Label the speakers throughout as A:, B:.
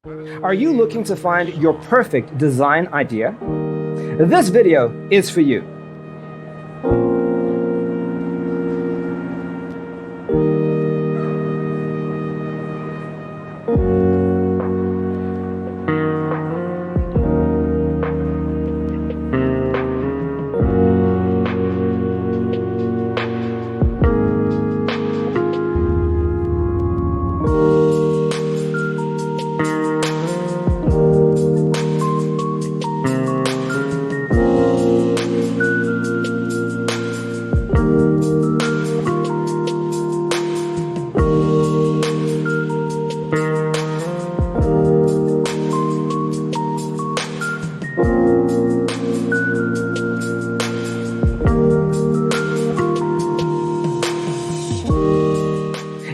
A: Are you looking to find your perfect design idea? This video is for you.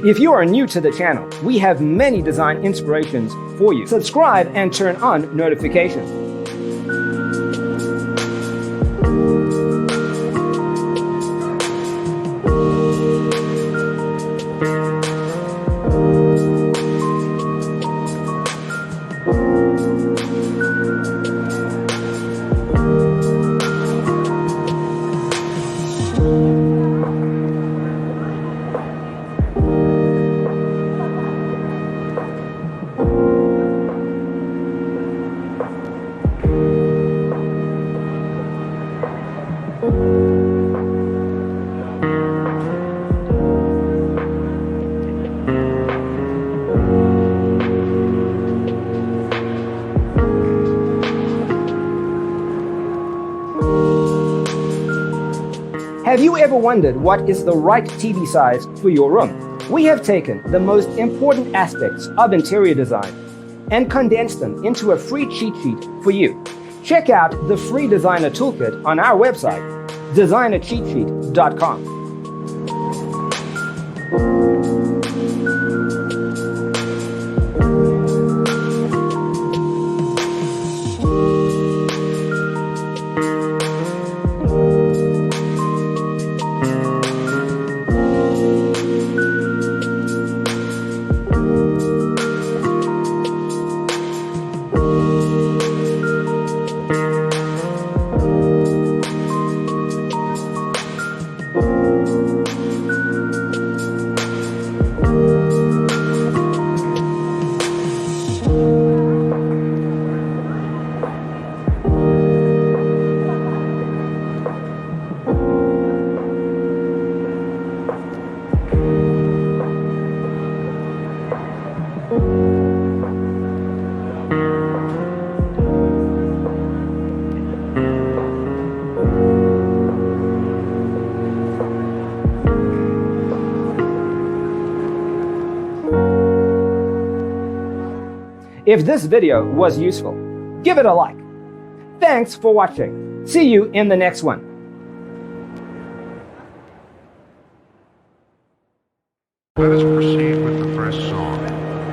A: If you are new to the channel, we have many design inspirations for you. Subscribe and turn on notifications. Have you ever wondered what is the right TV size for your room? We have taken the most important aspects of interior design and condensed them into a free cheat sheet for you. Check out the free designer toolkit on our website, designercheatsheet.com. If this video was useful, give it a like. Thanks for watching. See you in the next one.
B: Let us proceed with the first song.